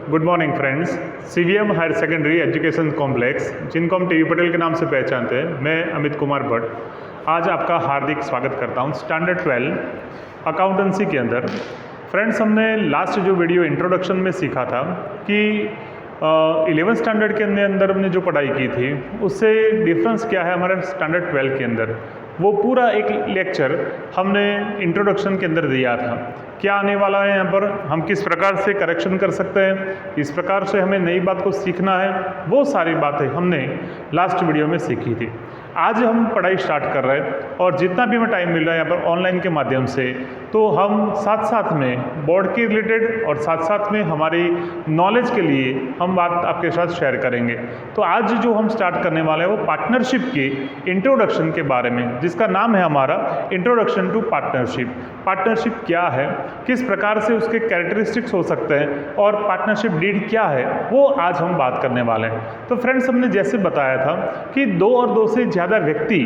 Good morning friends. CVM higher secondary education complex, जिनको हम TV Patel के नाम से पहचानते हैं, मैं अमित कुमार भट्ट आज आपका हार्दिक स्वागत करता हूं स्टैंडर्ड 12 अकाउंटेंसी के अंदर। फ्रेंड्स, हमने लास्ट जो वीडियो इंट्रोडक्शन में सीखा था कि 11th स्टैंडर्ड के अंदर हमने जो पढ़ाई की थी उससे डिफरेंस क्या है हमारे स्टैंडर्ड 12 के अंदर, वो पूरा एक लेक्चर हमने इंट्रोडक्शन के अंदर दिया था। क्या आने वाला है यहाँ पर, हम किस प्रकार से करेक्शन कर सकते हैं, इस प्रकार से हमें नई बात को सीखना है, वो सारी बातें हमने लास्ट वीडियो में सीखी थी। आज हम पढ़ाई स्टार्ट कर रहे हैं और जितना भी हमें टाइम मिल रहा है यहाँ पर ऑनलाइन के माध्यम से, तो हम साथ साथ में बोर्ड के रिलेटेड और साथ साथ में हमारी नॉलेज के लिए हम बात आपके साथ शेयर करेंगे। तो आज जो हम स्टार्ट करने वाले हैं वो पार्टनरशिप की इंट्रोडक्शन के बारे में, जिसका नाम है हमारा इंट्रोडक्शन टू पार्टनरशिप। पार्टनरशिप क्या है, किस प्रकार से उसके कैरेक्टरिस्टिक्स हो सकते हैं और पार्टनरशिप डीड क्या है, वो आज हम बात करने वाले हैं। तो फ्रेंड्स, हमने जैसे बताया था कि 2 और 2 से ज़्यादा व्यक्ति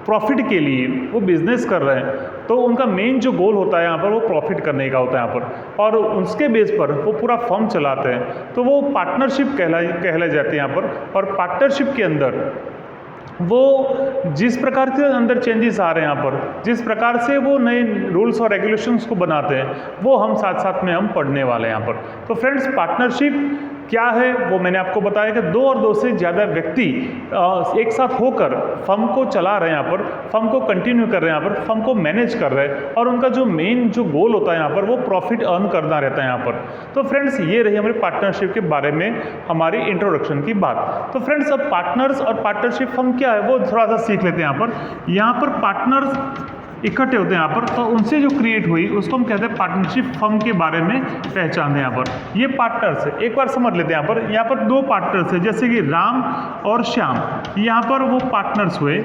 प्रॉफिट के लिए वो बिजनेस कर रहे हैं, तो उनका मेन जो गोल होता है यहाँ पर वो प्रॉफिट करने का होता है यहाँ पर, और उसके बेस पर वो पूरा फर्म चलाते हैं, तो वो पार्टनरशिप कहलाए जाते हैं यहाँ पर। और पार्टनरशिप के अंदर वो जिस प्रकार से अंदर चेंजेस आ रहे हैं यहाँ पर, जिस प्रकार से वो नए रूल्स और रेगुलेशंस को बनाते हैं, वो हम साथ साथ में हम पढ़ने वाले हैं यहाँ पर। तो फ्रेंड्स, पार्टनरशिप क्या है वो मैंने आपको बताया कि 2 और 2 से ज़्यादा व्यक्ति एक साथ होकर फर्म को चला रहे हैं यहाँ पर, फर्म को कंटिन्यू कर रहे हैं यहाँ पर, फर्म को मैनेज कर रहे हैं, और उनका जो मेन जो गोल होता है यहाँ पर वो प्रॉफिट अर्न करना रहता है यहाँ पर। तो फ्रेंड्स, ये रही हमारी पार्टनरशिप के बारे में हमारी इंट्रोडक्शन की बात। तो फ्रेंड्स, अब पार्टनर्स और पार्टनरशिप फर्म क्या है वो थोड़ा सा सीख लेते हैं यहाँ पर। यहाँ पर पार्टनर्स इकट्ठे होते हैं यहाँ पर, तो उनसे जो क्रिएट हुई उसको हम कहते हैं पार्टनरशिप फर्म के बारे में पहचानते हैं यहाँ पर। ये पार्टनर्स है, एक बार समझ लेते हैं यहाँ पर 2 पार्टनर्स है, जैसे कि राम और श्याम। यहाँ पर वो पार्टनर्स हुए।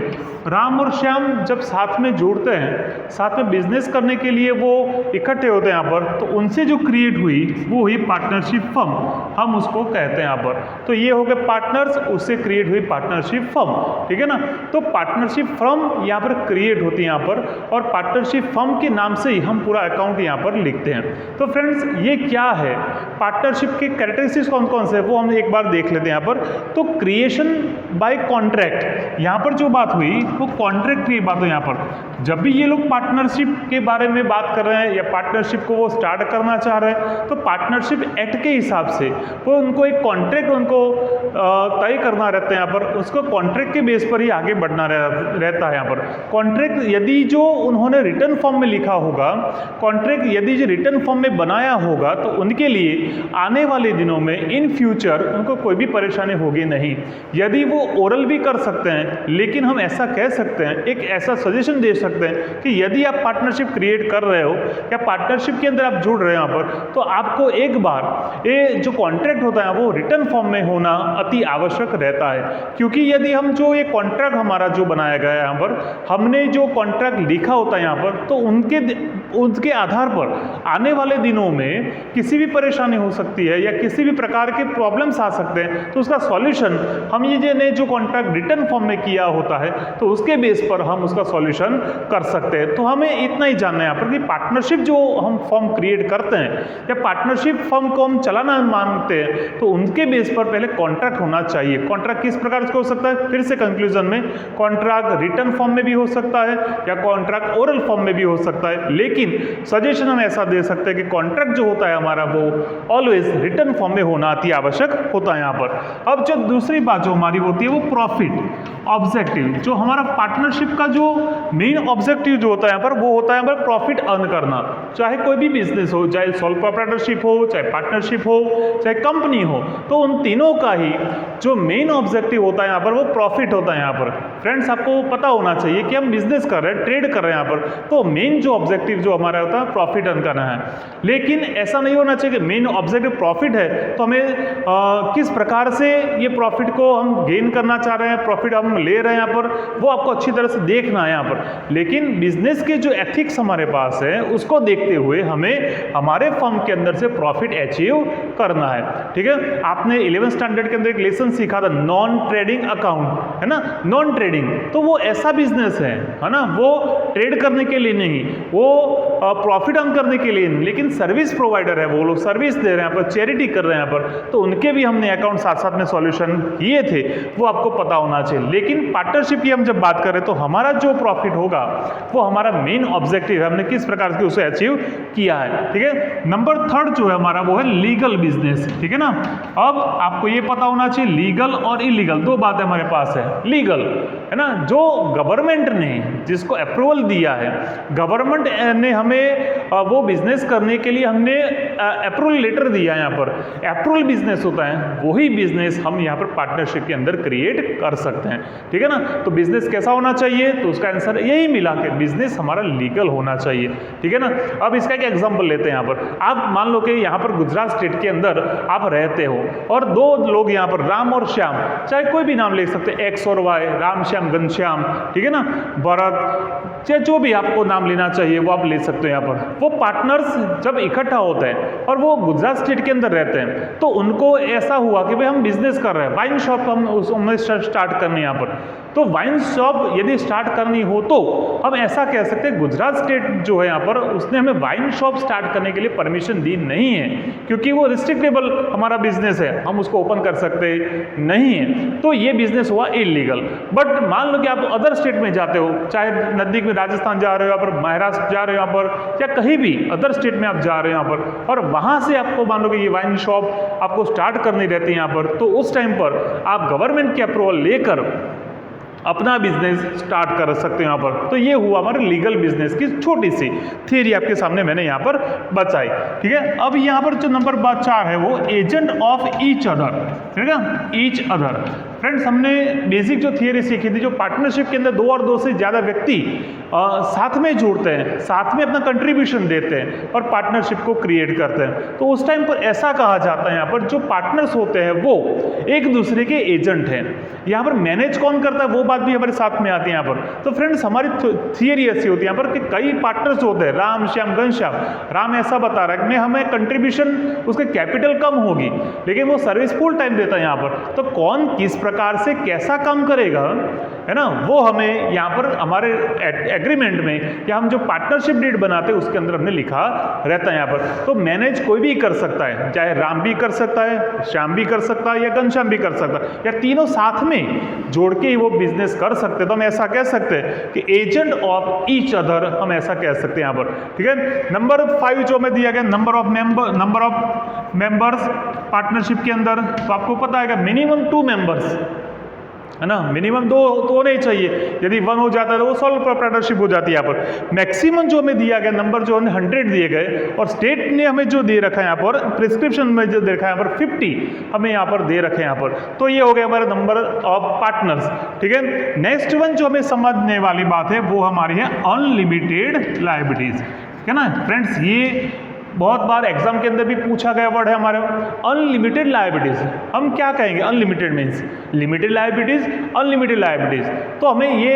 राम और श्याम जब साथ में जुड़ते हैं, साथ में बिजनेस करने के लिए वो इकट्ठे होते हैं यहाँ पर, तो उनसे जो क्रिएट हुई वो हुई पार्टनरशिप फर्म, हम उसको कहते हैं यहाँ पर। तो ये हो गए पार्टनर्स, उससे क्रिएट हुई पार्टनरशिप फर्म, ठीक है ना। तो पार्टनरशिप फर्म यहाँ पर क्रिएट होती है यहाँ पर, और पार्टनरशिप फर्म के नाम से ही हम पूरा अकाउंट यहाँ पर लिखते हैं। तो फ्रेंड्स, ये क्या है, पार्टनरशिप के कैरेक्टरिस्टिक्स कौन कौन से हैं वो हम एक बार देख लेते हैं यहाँ पर। तो क्रिएशन बाय कॉन्ट्रैक्ट, यहाँ पर जो बात हुई वो कॉन्ट्रैक्ट की बात है यहाँ पर। जब भी ये लोग पार्टनरशिप के बारे में बात कर रहे हैं या पार्टनरशिप को वो स्टार्ट करना चाह रहे हैं, तो पार्टनरशिप एक्ट के हिसाब से वो उनको एक कॉन्ट्रैक्ट उनको तय करना रहता है यहाँ पर। उसको कॉन्ट्रैक्ट के बेस पर ही आगे बढ़ना रहता है यहाँ पर। कॉन्ट्रैक्ट यदि जो उन्होंने रिटर्न फॉर्म में लिखा होगा, कॉन्ट्रैक्ट यदि जो रिटर्न फॉर्म में बनाया होगा, तो उनके लिए आने वाले दिनों में इन फ्यूचर उनको कोई भी परेशानी होगी नहीं। यदि वो ओरल भी कर सकते हैं, लेकिन हम ऐसा कह सकते हैं, एक ऐसा सजेशन दे सकते हैं कि यदि आप पार्टनरशिप क्रिएट कर रहे हो या पार्टनरशिप के अंदर आप जुड़ रहे हो यहाँ पर, तो आपको एक बार ये जो कॉन्ट्रैक्ट होता है वो रिटर्न फॉर्म में होना अति आवश्यक रहता है। क्योंकि यदि हम जो ये कॉन्ट्रैक्ट हमारा जो बनाया गया है यहाँ पर, हमने जो कॉन्ट्रैक्ट लिखा होता है यहाँ पर, तो उनके आधार पर आने वाले दिनों में किसी भी परेशानी हो सकती है या किसी भी प्रकार के प्रॉब्लम्स आ सकते हैं, तो उसका सॉल्यूशन हम ये जो कॉन्ट्रैक्ट रिटर्न फॉर्म में किया होता है, तो उसके बेस पर हम उसका सॉल्यूशन कर सकते हैं। तो हमें इतना ही जानना है यहाँ पर कि पार्टनरशिप जो हम फॉर्म क्रिएट करते हैं या पार्टनरशिप फॉर्म को हम चलाना मांगते हैं, तो उनके बेस पर पहले कॉन्ट्रैक्ट होना चाहिए। कॉन्ट्रैक्ट किस प्रकार से हो सकता है, फिर से कंक्लूजन में, कॉन्ट्रैक्ट रिटर्न फॉर्म में भी हो सकता है या कॉन्ट्रैक्ट ओरल फॉर्म में भी हो सकता है, लेकिन सजेशन हम ऐसा दे सकते हैं कि कॉन्ट्रैक्ट जो होता है हमारा वो ऑलवेज रिटर्न फॉर्म में होना अति आवश्यक होता है यहाँ पर। अब जो दूसरी बात जो हमारी होती है वो प्रॉफिट ऑब्जेक्टिव, जो हमारा पार्टनरशिप का जो मेन ऑब्जेक्टिव जो होता है यहाँ पर, वो होता है हमारा प्रॉफिट अर्न करना। चाहे कोई भी बिजनेस हो, चाहे सोल प्रोप्राइटरशिप हो, चाहे पार्टनरशिप हो, चाहे कंपनी हो, तो उन तीनों का ही जो मेन ऑब्जेक्टिव होता है यहाँ पर वो प्रॉफिट होता है यहाँ पर। फ्रेंड्स, आपको पता होना चाहिए कि हम बिजनेस कर रहे हैं, ट्रेड कर रहे हैं यहाँ पर, तो मेन जो ऑब्जेक्टिव जो हमारा होता है प्रॉफिट अर्न करना है। लेकिन ऐसा नहीं होना चाहिए कि मेन ऑब्जेक्टिव प्रॉफिट है तो हमें किस प्रकार से ये प्रॉफिट को हम गेन करना चाह रहे हैं, प्रॉफिट हम ले रहे हैं यहाँ पर, वो आपको अच्छी तरह से देखना है यहाँ पर। लेकिन बिजनेस के जो एथिक्स हमारे पास है उसको देखते हुए हमें हमारे फर्म के अंदर से प्रॉफिट अचीव करना है, ठीक है। आपने 11th स्टैंडर्ड के अंदर एक लेसन सीखा था, नॉन ट्रेडिंग अकाउंट, है ना। नॉन ट्रेडिंग तो वो ऐसा बिजनेस है ना, वो ट्रेड करने के लिए नहीं, वो प्रॉफिट अर्न करने के लिए नहीं, लेकिन सर्विस प्रोवाइडर है, वो लोग सर्विस दे रहे हैं यहाँ पर, चैरिटी कर रहे हैं यहाँ पर, तो उनके भी हमने अकाउंट साथ साथ में सॉल्यूशन किए थे, वो आपको पता होना चाहिए। लेकिन पार्टनरशिप की हम जब बात करें तो हमारा जो प्रॉफिट होगा वो हमारा मेन ऑब्जेक्टिव है, हमने किस प्रकार से उसे अचीव किया है। ठीक है, नंबर थर्ड जो है हमारा वो है लीगल बिजनेस। ठीक है ना, अब आपको ये पता होना चाहिए लीगल और इलीगल दो बातें हमारे पास है। लीगल है ना, जो गवर्नमेंट ने जिसको अप्रूवल दिया है, गवर्नमेंट ने हमें वो बिजनेस करने के लिए हमने अप्रूवल लेटर दिया है, यहाँ पर अप्रूवल बिजनेस होता है, वही बिजनेस हम यहाँ पर पार्टनरशिप के अंदर क्रिएट कर सकते हैं। ठीक है ना, तो बिजनेस कैसा होना चाहिए, तो उसका आंसर यही मिला कि बिजनेस हमारा लीगल होना चाहिए। ठीक है ना, अब इसका एक एग्जांपल लेते हैं। यहाँ पर आप मान लो कि यहाँ पर गुजरात स्टेट के अंदर आप रहते हो और दो लोग यहाँ पर राम और श्याम, चाहे कोई भी नाम ले सकते हैं, एक्स और वाई, राम श्याम घनश्याम, ठीक है ना, भरत, चाहे जो भी आपको नाम लेना चाहिए वो आप ले सकते हो। यहाँ पर वो पार्टनर्स जब इकट्ठा होते हैं और वो गुजरात स्टेट के अंदर रहते हैं, तो उनको ऐसा हुआ कि भाई हम बिजनेस कर रहे हैं, वाइन शॉप हम स्टार्ट करनी है यहाँ पर। तो वाइन शॉप यदि स्टार्ट करनी हो तो हम ऐसा कह सकते हैं, गुजरात स्टेट जो है यहाँ पर उसने हमें वाइन शॉप स्टार्ट करने के लिए परमिशन दी नहीं है, क्योंकि वो रिस्ट्रिक्टेबल हमारा बिजनेस है, हम उसको ओपन कर सकते नहीं है, तो ये बिजनेस हुआ इलीगल। बट मान लो कि आप अदर स्टेट में जाते हो, चाहे नजदीक में राजस्थान जा रहे हो, यहाँ पर महाराष्ट्र जा रहे हो, यहाँ पर या कहीं भी अदर स्टेट में आप जा रहे हो यहाँ पर, और वहाँ से आपको मान लो कि ये वाइन शॉप आपको स्टार्ट करनी रहती है यहाँ पर, तो उस टाइम पर आप गवर्नमेंट की अप्रूवल लेकर अपना बिजनेस स्टार्ट कर सकते हो यहाँ पर। तो ये हुआ हमारे लीगल बिजनेस की छोटी सी थियरी आपके सामने मैंने यहाँ पर बताई। ठीक है, अब यहाँ पर जो नंबर 4 है वो एजेंट ऑफ ईच अदर। ठीक है, ईच अदर फ्रेंड्स, हमने बेसिक जो थियरी सीखी थी, जो पार्टनरशिप के अंदर 2 और 2 से ज़्यादा व्यक्ति साथ में जुड़ते हैं, साथ में अपना कंट्रीब्यूशन देते हैं और पार्टनरशिप को क्रिएट करते हैं, तो उस टाइम पर ऐसा कहा जाता है यहाँ पर जो पार्टनर्स होते हैं वो एक दूसरे के एजेंट हैं। यहाँ पर मैनेज कौन करता है वो बात भी हमारे साथ में आती है यहाँ पर। तो फ्रेंड्स, हमारी थियरी ऐसी होती है यहाँ पर कि कई पार्टनर्स होते हैं, राम श्याम घनश्याम। राम ऐसा बता रहा है कि हमें कंट्रीब्यूशन उसके कैपिटल कम होगी, लेकिन वो सर्विस फुल टाइम देता है यहाँ पर। तो कौन किस प्रकार से कैसा काम करेगा, है ना, वो हमें यहाँ पर हमारे एग्रीमेंट में या हम जो पार्टनरशिप डीड बनाते हैं उसके अंदर हमने लिखा रहता है यहाँ पर। तो मैनेज कोई भी कर सकता है, चाहे राम भी कर सकता है, श्याम भी कर सकता है या घनश्याम भी कर सकता है, या तीनों साथ में जोड़ के ही वो बिजनेस कर सकते हैं। तो हम ऐसा कह सकते हैं कि एजेंट ऑफ ईच अदर, हम ऐसा कह सकते हैं यहाँ पर। ठीक है, नंबर 5 जो हमें दिया गया, नंबर ऑफ मेंबर्स पार्टनरशिप के अंदर, तो आपको पता है कि मिनिमम 2 मेंबर्स है ना, मिनिमम 2 तो होने ही चाहिए। यदि 1 हो जाता है तो वो सोल प्रोप्राइटरशिप हो जाती है यहाँ पर। मैक्सिमम जो हमें दिया गया नंबर जो हमें 100 दिए गए, और स्टेट ने हमें जो दे रखा है यहाँ पर, प्रिस्क्रिप्शन में जो दे रखा है यहाँ पर 50 हमें यहाँ पर दे रखे हैं यहाँ पर। तो ये हो गया हमारा नंबर ऑफ पार्टनर्स। ठीक है, नेक्स्ट वन जो हमें समझने वाली बात है वो हमारी है अनलिमिटेड लायबिलिटीज। है ना फ्रेंड्स, ये बहुत बार एग्जाम के अंदर भी पूछा गया वर्ड है हमारे अनलिमिटेड लायबिलिटीज। हम क्या कहेंगे, unlimited means limited liabilities, unlimited liabilities. तो हमें ये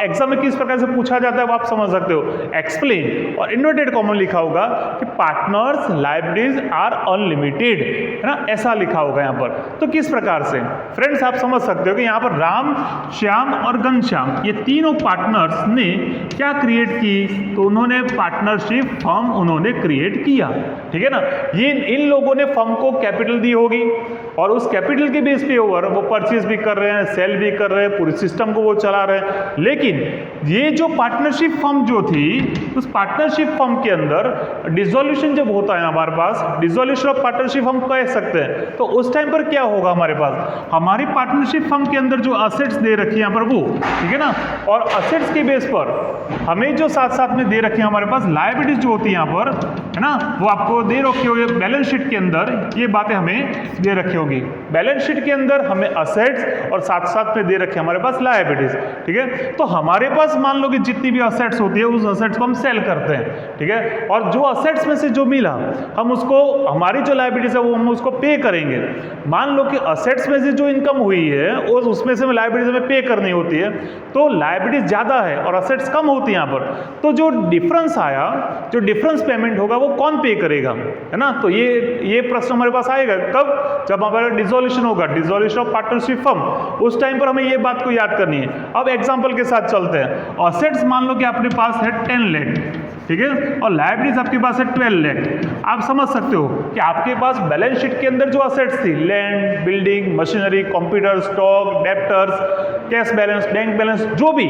एग्जाम में किस प्रकार से पूछा जाता है वो आप समझ सकते हो। एक्सप्लेन और इन्वर्टेड कॉमन लिखा होगा कि पार्टनर्स लायबिलिटीज आर अनलिमिटेड, है ना, ऐसा लिखा होगा यहाँ पर। तो किस प्रकार से फ्रेंड्स आप समझ सकते हो कि यहाँ पर राम श्याम और घनश्याम ये तीनों पार्टनर्स ने क्या क्रिएट की, तो उन्होंने पार्टनरशिप फर्म उन्होंने क्रिएट किया। ठीक है ना, ये इन लोगों ने फर्म को कैपिटल दी होगी और उस कैपिटल के बेस पे ओवर वो परचेज भी कर रहे हैं, सेल भी कर रहे हैं, पूरे सिस्टम को वो चला रहे हैं। लेकिन ये जो पार्टनरशिप फर्म जो थी, उस पार्टनरशिप फर्म के अंदर डिसोल्यूशन जब होता है हमारे पास, डिसोल्यूशन ऑफ पार्टनरशिप हम कह सकते हैं, तो उस टाइम पर क्या होगा हमारे पास, हमारी पार्टनरशिप फर्म के अंदर जो असेट्स दे रखी है यहाँ पर वो, ठीक है ना, और असेट्स के बेस पर हमें जो साथ साथ में दे रखी है हमारे पास लायबिलिटीज जो होती है यहाँ पर, है ना, वो आपको दे रखी होगी बैलेंस शीट के अंदर। ये बातें हमें दे रखी होगी बैलेंस शीट के अंदर, हमें असेट्स और साथ साथ में दे रखे हमारे पास लायबिलिटीज। ठीक है, तो हमारे पास मान लो कि जितनी भी असेट्स होती है उस असेट्स को हम सेल करते हैं। ठीक है, और जो असेट्स में से जो मिला हम उसको, हमारी जो लायबिलिटीज है वो हम उसको पे करेंगे। मान लो कि असेट्स में से जो इनकम हुई है और उसमें से लायबिलिटीज में पे करनी होती है, तो लायबिलिटीज ज्यादा है और असेट्स कम होती है यहाँ पर, तो जो डिफरेंस आया, जो डिफरेंस पेमेंट होगा वो कौन पे करेगा, है ना। तो ये प्रश्न हमारे पास आएगा कब, जब हमारे पर डिसोल्यूशन होगा, डिसोल्यूशन ऑफ पार्टनरशिप फर्म, उस टाइम पर हमें ये बात को याद करनी है। अब एग्जांपल के साथ चलते हैं। असेट्स मान लो कि अपने पास है 10 लाख, ठीक है, और लायबिलिटीज आपके पास है 12 लाख। आप समझ सकते हो कि आपके पास बैलेंस शीट के अंदर जो असेट्स थी, land, building, machinery, computer, stock, debtors, cash balance, bank balance, जो भी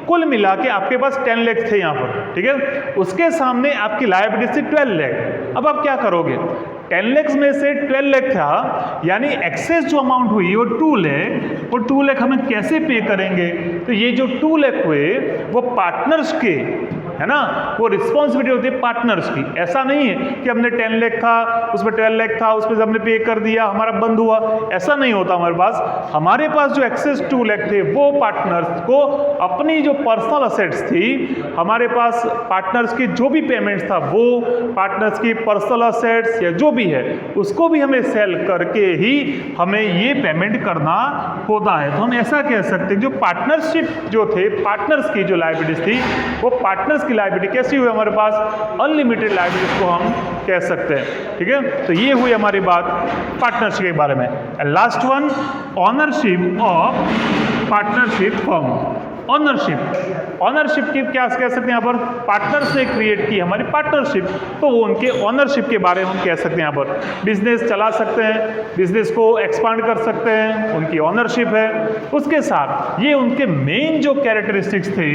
कुल मिला के आपके पास 10 लाख थे यहाँ पर, ठीक है। उसके सामने आपकी लायबिलिटी थी 12 लाख। अब आप क्या करोगे? 10 लाख में से 12 लाख था, यानी एक्सेस जो अमाउंट हुई वो 2 लाख, वो 2 लाख हमें कैसे पे करेंगे? तो ये जो 2 लाख हुए वो पार्टनर्स के, है ना, वो रिस्पॉन्सिबिलिटी होती है पार्टनर्स की। ऐसा नहीं है कि हमने 10 लाख था, उसमें 12 लाख था, उसमें हमने पे कर दिया, हमारा बंद हुआ, ऐसा नहीं होता हमारे पास। हमारे पास जो एक्सेस 2 लाख थे वो पार्टनर्स को अपनी जो पर्सनल असेट्स थी, हमारे पास पार्टनर्स की जो भी पेमेंट्स था वो पार्टनर्स की पर्सनल असेट्स या जो भी है उसको भी हमें सेल करके ही हमें ये पेमेंट करना होता है। तो हम ऐसा कह सकते हैं जो पार्टनरशिप जो थे, पार्टनर्स की जो लायबिलिटीज थी वो पार्टनर्स की लायबिलिटी कैसी हुई हमारे पास? अनलिमिटेड लायबिलिटीज को हम कह सकते हैं, ठीक है। तो ये हुई हमारी बात पार्टनरशिप के बारे में। Last one, ownership of partnership firm. Ownership की क्या कह सकते हैं यहाँ पर? पार्टनर्स ने क्रिएट की हमारी पार्टनरशिप, तो वो उनके ऑनरशिप के बारे में हम कह सकते हैं। यहाँ पर बिजनेस चला सकते हैं, बिजनेस को एक्सपांड कर सकते हैं, उनकी ऑनरशिप है। उसके साथ ये उनके मेन जो कैरेक्टरिस्टिक्स थे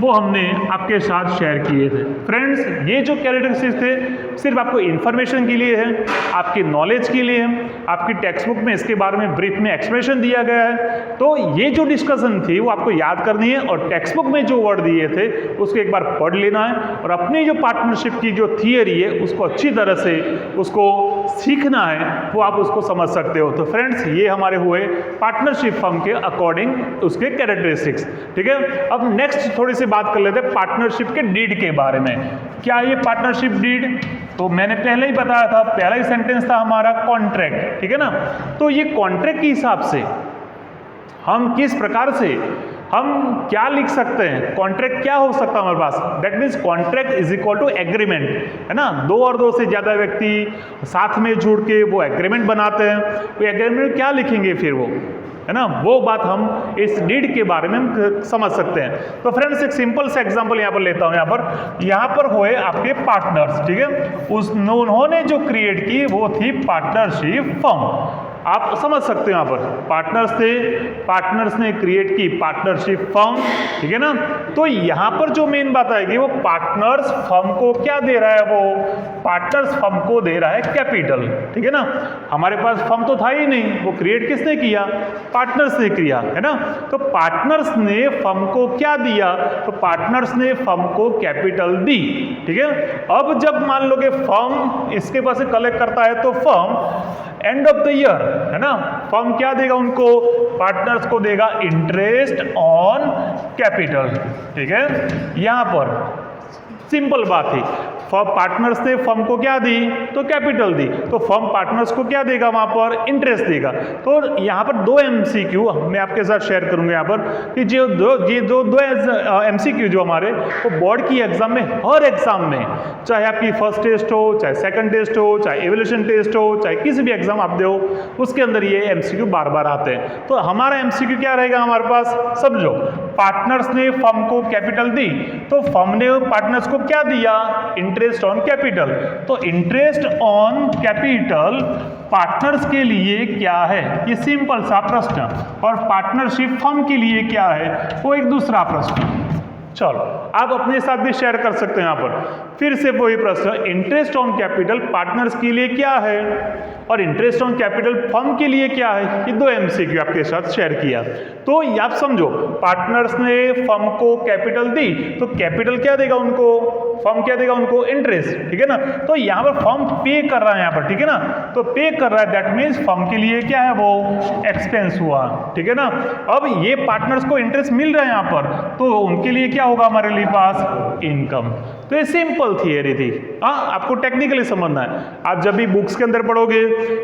वो हमने आपके साथ शेयर किए थे। फ्रेंड्स, ये जो कैरेक्टरिस्टिक्स थे सिर्फ आपको इन्फॉर्मेशन के लिए है, आपकी नॉलेज के लिए है। आपकी टेक्स्ट बुक में इसके बारे में ब्रीफ में एक्सप्लेनेशन दिया गया है। तो ये जो डिस्कशन थी वो आपको याद करनी है, और टेक्स्ट बुक में जो वर्ड दिए थे उसको एक बार पढ़ लेना है, और अपनी जो पार्टनरशिप की जो थियरी है उसको अच्छी तरह से उसको सीखना है, वो आप उसको समझ सकते हो। तो फ्रेंड्स, ये हमारे हुए पार्टनरशिप फर्म के अकॉर्डिंग उसके कैरेक्टरिस्टिक्स, ठीक है। अब नेक्स्ट थोड़ी सी बात कर लेते हैं पार्टनरशिप के डीड के बारे में। क्या ये पार्टनरशिप डीड? तो मैंने पहले ही बताया था, पहला ही सेंटेंस था हमारा कॉन्ट्रैक्ट, ठीक है ना। तो ये कॉन्ट्रैक्ट के हिसाब से हम किस प्रकार से हम क्या लिख सकते हैं? कॉन्ट्रैक्ट क्या हो सकता है हमारे पास? That means contract is equal to agreement, है ना। दो और दो से ज्यादा व्यक्ति साथ में जुड़ के वो एग्रीमेंट बनाते हैं। वो एग्रीमेंट क्या लिखेंगे फिर वो, है ना, वो बात हम इस डीड के बारे में हम समझ सकते हैं। तो फ्रेंड्स, एक सिंपल सा एग्जांपल यहाँ पर लेता हूँ। यहाँ पर हुए आपके पार्टनर्स, ठीक है। उन्होंने जो क्रिएट की वो थी पार्टनरशिप फर्म। आप समझ सकते हो यहाँ पर पार्टनर्स थे, पार्टनर्स ने क्रिएट की पार्टनरशिप फर्म, ठीक है ना। तो यहाँ पर जो मेन बात आएगी वो पार्टनर्स फर्म को क्या दे रहा है? वो पार्टनर्स फर्म को दे रहा है कैपिटल, ठीक है ना। हमारे पास फर्म तो था ही नहीं, वो क्रिएट किसने किया? पार्टनर्स ने किया, है ना। तो पार्टनर्स ने फर्म को क्या दिया? तो पार्टनर्स ने फर्म को कैपिटल दी, ठीक है। अब जब मान लो कि फर्म इसके पास से कलेक्ट करता है तो firm end of the year, है ना, फर्म क्या देगा उनको? पार्टनर्स को देगा इंटरेस्ट ऑन कैपिटल, ठीक है। यहां पर सिंपल बात है, पार्टनर्स ने फर्म को क्या दी? तो कैपिटल दी। तो फर्म पार्टनर्स को क्या देगा? वहां पर इंटरेस्ट देगा। तो यहाँ पर दो एमसीक्यू मैं आपके साथ शेयर करूंगा यहाँ पर कि जो दो एमसीक्यू जो हमारे वो बोर्ड की एग्जाम में, हर एग्जाम में, चाहे आपकी फर्स्ट टेस्ट हो, चाहे सेकंड टेस्ट हो, चाहे एवल्यूशन टेस्ट हो, चाहे किसी भी एग्जाम आप दो, उसके अंदर ये एमसीक्यू बार बार आते हैं। तो हमारा एमसीक्यू क्या रहेगा हमारे पास? समझो, पार्टनर्स ने फर्म को कैपिटल दी, तो फर्म ने पार्टनर्स को क्या दिया? Interest on capital. तो इंटरेस्ट ऑन कैपिटल पार्टनर्स के लिए क्या है? ये सिंपल सा प्रश्न। और पार्टनरशिप फर्म के लिए क्या है? वो एक दूसरा प्रश्न। चलो, आप अपने साथ भी शेयर कर सकते हैं। यहाँ पर फिर से वही प्रश्न, इंटरेस्ट ऑन कैपिटल पार्टनर्स के लिए क्या है और इंटरेस्ट ऑन कैपिटल फर्म के लिए क्या है? ये दो एमसीक्यू आपके साथ शेयर किया। तो आप समझो, पार्टनर्स ने फर्म को कैपिटल दी, तो कैपिटल क्या देगा उनको? फर्म क्या देगा उनको? इंटरेस्ट, ठीक है ना। तो यहाँ पर फर्म पे कर रहा है यहाँ पर, ठीक है ना। तो पे कर रहा है, दैट मीन्स फर्म के लिए क्या है? वो एक्सपेंस हुआ, ठीक है ना। अब ये पार्टनर्स को इंटरेस्ट मिल रहा है यहाँ पर, तो उनके लिए क्या होगा हमारे लिए पास? इनकम। तो ये सिंपल थियरी थी। हाँ, आपको टेक्निकली समझना है। आप जब भी बुक्स के अंदर पढ़ोगे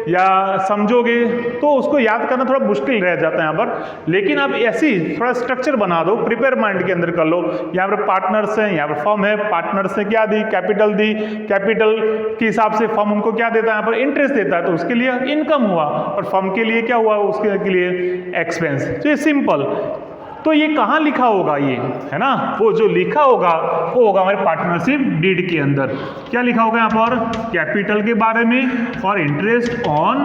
या समझोगे तो उसको याद करना थोड़ा मुश्किल रह जाता है यहाँ पर, लेकिन आप ऐसी थोड़ा स्ट्रक्चर बना दो, प्रिपेयर माइंड के अंदर कर लो। यहाँ पर पार्टनर्स हैं, यहाँ पर फर्म है, पार्टनर्स ने क्या दी, कैपिटल दी, कैपिटल के हिसाब से फर्म उनको क्या देता है, यहाँ पर इंटरेस्ट देता है, तो उसके लिए इनकम हुआ, और फर्म के लिए क्या हुआ, उसके लिए एक्सपेंस। तो ये सिंपल। तो ये कहाँ लिखा होगा, ये है ना, वो जो लिखा होगा वो होगा हमारे पार्टनरशिप डीड के अंदर। क्या लिखा होगा यहाँ पर, कैपिटल के बारे में और इंटरेस्ट ऑन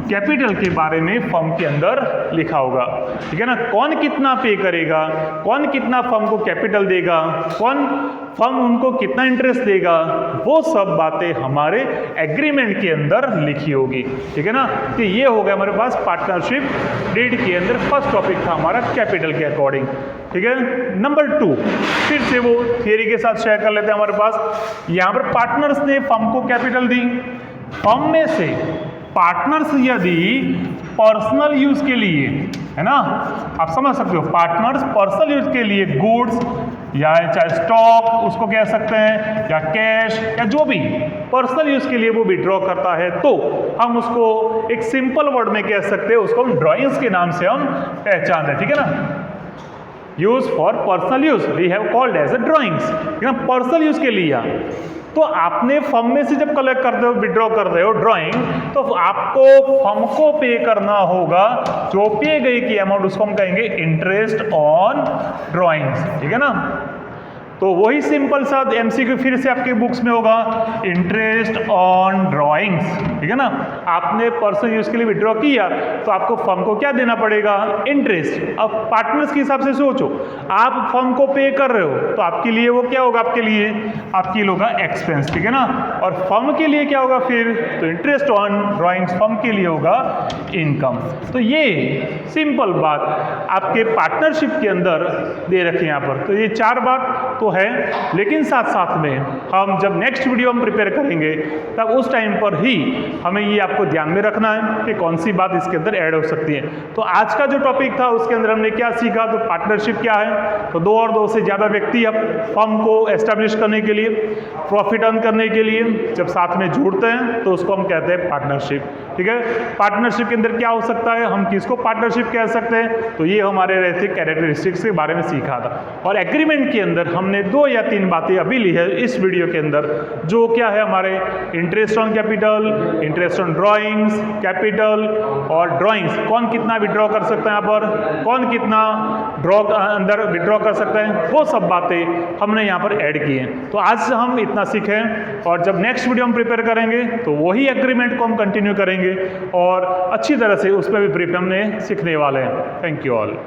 कैपिटल के बारे में फर्म के अंदर लिखा होगा। ठीक है ना, कौन कितना पे करेगा, कौन कितना फर्म को कैपिटल देगा, कौन फर्म उनको कितना इंटरेस्ट देगा, वो सब बातें हमारे एग्रीमेंट के अंदर लिखी होगी। ठीक है ना, तो ये हो गया हमारे पास पार्टनरशिप डीड के अंदर फर्स्ट टॉपिक था हमारा कैपिटल के अकॉर्डिंग। ठीक है, नंबर 2 फिर से वो थियरी के साथ शेयर कर लेते हैं। हमारे पास यहाँ पर पार्टनर्स ने फर्म को कैपिटल दी, फर्म में से पार्टनर्स यदि पर्सनल यूज के लिए, है ना, आप समझ सकते हो, पार्टनर्स पर्सनल यूज के लिए गुड्स या चाहे स्टॉक उसको कह सकते हैं, या कैश या जो भी पर्सनल यूज के लिए वो विड्रॉ करता है, तो हम उसको एक सिंपल वर्ड में कह सकते हैं, उसको हम ड्राइंग्स के नाम से हम पहचानते हैं। ठीक है ना, use for personal use we have called as a drawings. Personal use के लिए तो आपने फर्म में से जब कलेक्ट करते हो, विड्रॉ कर रहे हो ड्राइंग, तो आपको फर्म को पे करना होगा, जो पे गई की अमाउंट उसको हम कहेंगे इंटरेस्ट ऑन ड्राइंग्स। ठीक है ना, तो वही सिंपल सा एमसीक्यू फिर से आपके बुक्स में होगा, इंटरेस्ट ऑन ड्राइंग्स। ठीक है ना, आपने पर्सनल यूज के लिए विड्रॉ किया तो आपको फर्म को क्या देना पड़ेगा, इंटरेस्ट। अब पार्टनर्स के हिसाब से सोचो, आप फर्म को पे कर रहे हो तो आपके लिए वो क्या होगा, आपके लिए होगा एक्सपेंस। ठीक है ना, और फर्म के लिए क्या होगा फिर, तो इंटरेस्ट ऑन ड्राइंग्स फर्म के लिए होगा इनकम। तो ये सिंपल बात आपके पार्टनरशिप के अंदर दे रखे यहाँ पर। तो ये 4 बात तो है, लेकिन साथ साथ में हम जब नेक्स्ट वीडियो हम प्रिपेयर करेंगे तब उस टाइम पर ही हमें ये आपको ध्यान में रखना है कि कौन सी बात इसके अंदर ऐड हो सकती है। तो आज का जो टॉपिक था उसके अंदर हमने क्या सीखा, तो पार्टनरशिप क्या है, तो 2 और 2 से ज़्यादा व्यक्ति अब फर्म को एस्टेब्लिश करने के लिए, प्रॉफिट अर्न करने के लिए जब साथ में जुड़ते हैं तो उसको हम कहते हैं पार्टनरशिप। ठीक है, पार्टनरशिप के अंदर क्या हो सकता है, हम किसको पार्टनरशिप कह सकते हैं, तो ये हमारे रहते कैरेक्टरिस्टिक्स के बारे में सीखा था। और एग्रीमेंट के अंदर हमने 2 या 3 बातें अभी ली है इस वीडियो के अंदर, जो क्या है हमारे interest on capital, interest on drawings, capital और ड्राइंग्स, कौन कितना विड्रॉ कर सकता है, यहाँ पर कौन कितना अंदर विड्रॉ कर सकता है, वो सब बातें हमने यहाँ पर ऐड की हैं। तो आज हम इतना सीखें, और जब नेक्स्ट वीडियो हम प्रिपेयर करेंगे तो वही एग्रीमेंट को हम कंटिन्यू करेंगे और अच्छी तरह से उस पर भी ब्रीफ हमने सीखने वाले हैं। Thank you all.